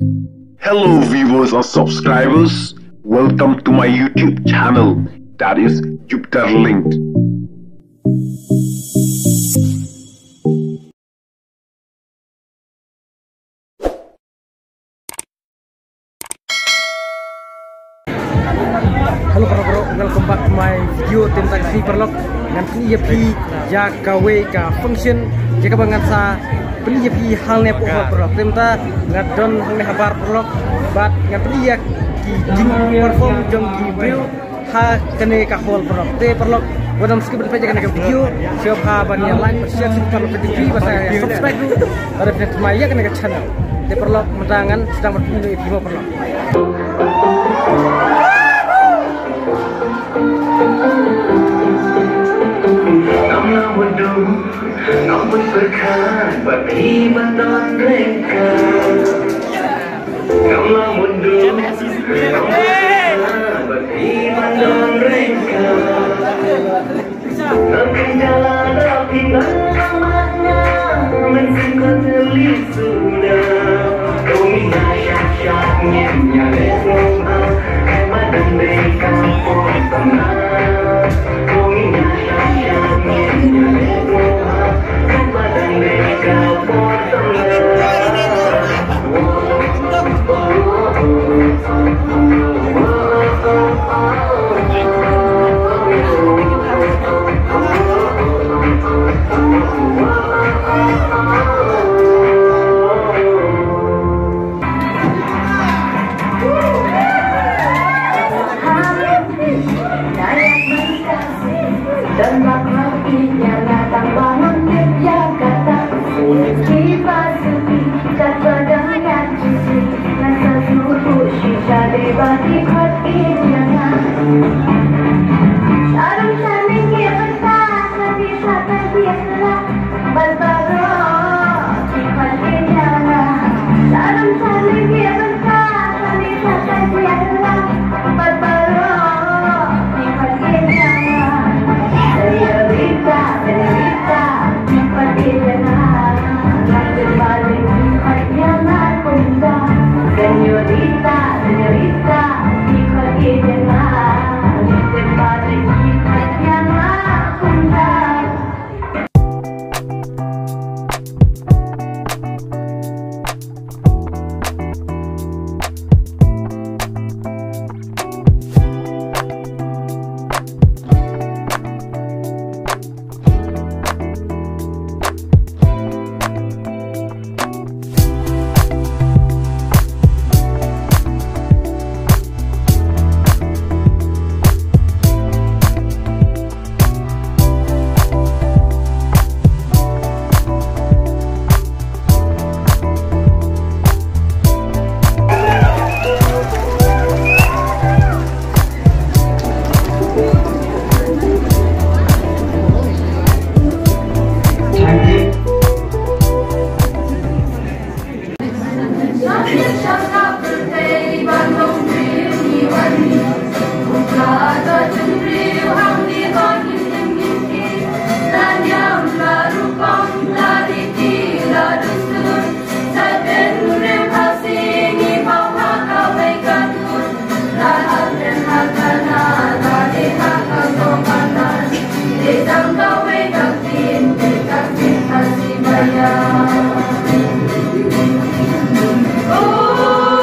Hello viewers or subscribers, welcome to my YouTube channel, that is Jupiter Linked. Halo bro, welcome back to my video tentang si perlok dengan PNP jagawe ka function jaga banget sa PNP halnya perlok tenta ngadon halnya kabar perlok bat ngan PNP ki perform jong ki brio ha kene ka hol perlok te perlok wadam skip berpeja kene ka video siapa ban yang lain share perlok PNP bahasa subscribe dulu ada video maya kene ka channel te perlok mendangan sedang berpindah video perlok. Namun berkan bagi mandan mereka. Namun mundur, bagi mandan mereka. Akan jalan tapi namanya mensingkat telis sudah. Kau minta syak-syaknya nyalek rumah, hemat dan mereka pun tenang. Kau minta syak-syaknya nyalek rumah, hemat dan mereka pun tenang. Dan makhluknya datang bangun Yogyakarta Dipasuki kata dengan cici Nasa suhu shisha dibagi hati jangan Arum saling dia besar Tapi kata dia telah berbaro Dipagi jangan Arum saling dia besar Tapi kata dia telah berbaro Dipagi jangan Señorita, seperti jangan Nanti balik jangan punca Señorita, seperti jangan Nanti balik jangan punca. Oh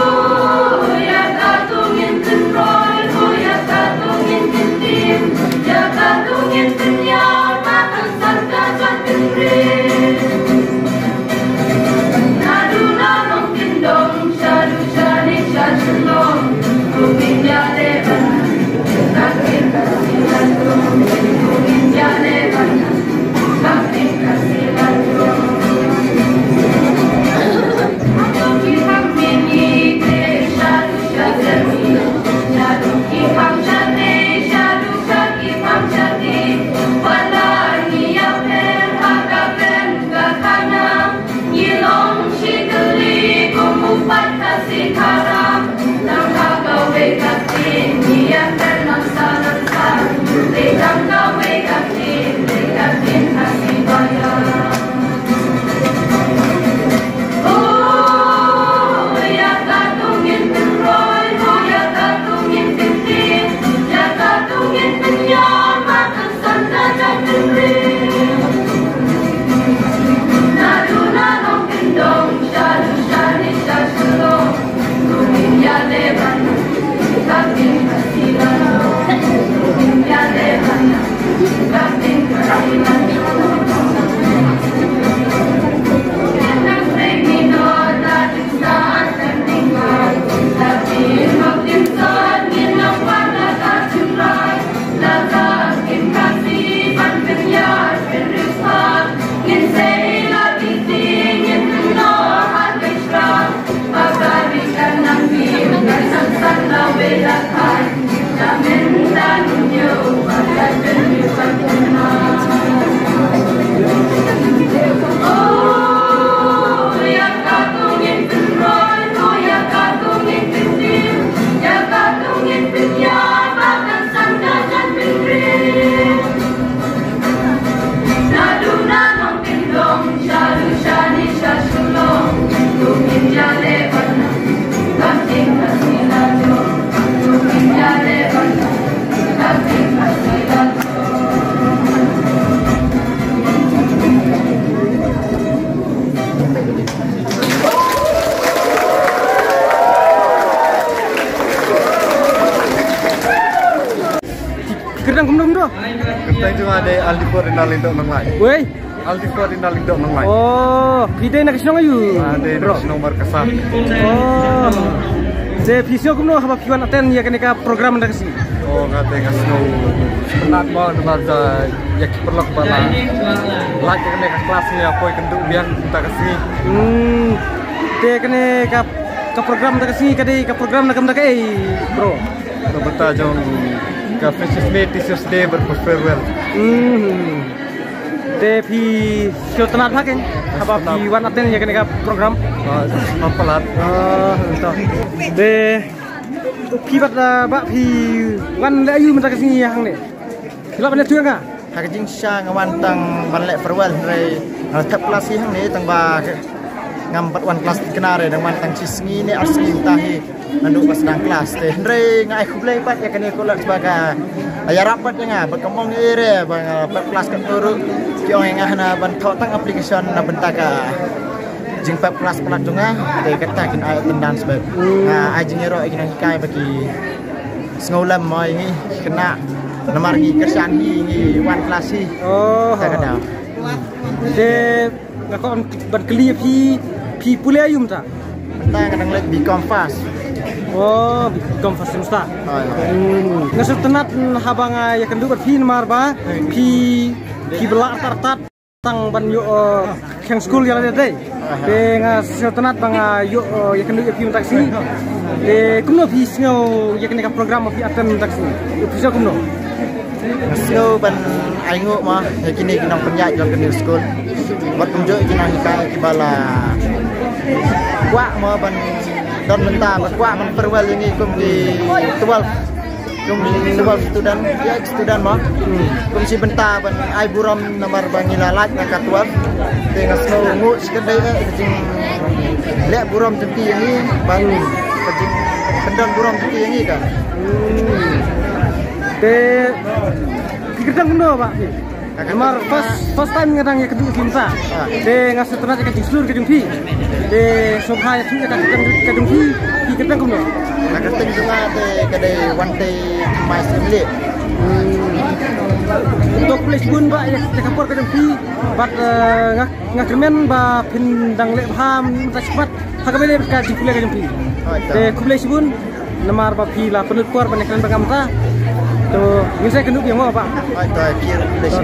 Kedang kumdum do. Kita cuma ada Aldipor Inalindo nang lai. Woi. Aldipor Inalindo nang lai. Oh, pide nak sinong ayu. Ada nomor kesan. Oh. Je pisio kumno haba piwan aten ya kenika program ndak si. Oh, ngate kasno. Penat mau nbaza yak perlok bala. Lagi kenika kelas ni apa kendu biang kita kasi. Te kenika ke program ndak si kade ke program nak ndak bro. To beta jong ka Freshers Day Teachers Day berfarewell. Te pi siotanat hakeng haba piwan aten ya kenika program. Mampalat. Entah. De pibat ba pi wan le ayu mentak sini hang ne. Hilap ne tuang ka? Hakajing sya ngawantang ban le farewell re tap kelas hang ne tang ba ngambat wan kelas kenare dang mantang cisngi ne asngi tahi nanduk pas dang kelas teh re ngai khublai pat ya kene kolak sebagai aya rapat nga berkembang ire bang kelas kan turu kiong ngah na ban tang aplikasi na bentaka jing pep kelas pelat junga te kata kin ayo tendan sebab ajing ero igna hikai bagi sngolam mai ni kena nomor gi kersan hi wan kelas hi tak ada de ngakon ban keli pi pule ayum ta ta kadang let bi kompas oh bi kompas semesta ngasut tenat habanga ya kendu pi nomor ba pi bela tartat tang ban yo keng school yang ada deh dengan setenat bang yo ya kena yo film taksi kumno visno ya kena program api aten taksi bisa kumno snow ban aingo mah ya kini kinang penyak dalam kena school buat tunjuk kinang hikai kibala kuak mah ban don mentah kuak man farewell ini kum di 12 student ya student mah kum si benta ban ai buram nomor bangila laj na katwal dengan snow ngu sekadai kecing lek buram tenti ini ban kecing kendon buram tenti ini kan de gedang no pak nomor first time ngadang ya kedua kimsa de ngas tenat ka jislur ka jungpi de sobha ya tu ka jungpi ki gedang kumno Nagating juga te kadai wante mais imli. Untuk place bun ba ya kapor ka jungpi bat ngakermen ba pindang le pham ta cepat hakabele ka jipule ka jungpi de kuplay bun namar ba pila penut kuar banekran bangamta to ngin saya kenduk yang mau pak Ai ta kir place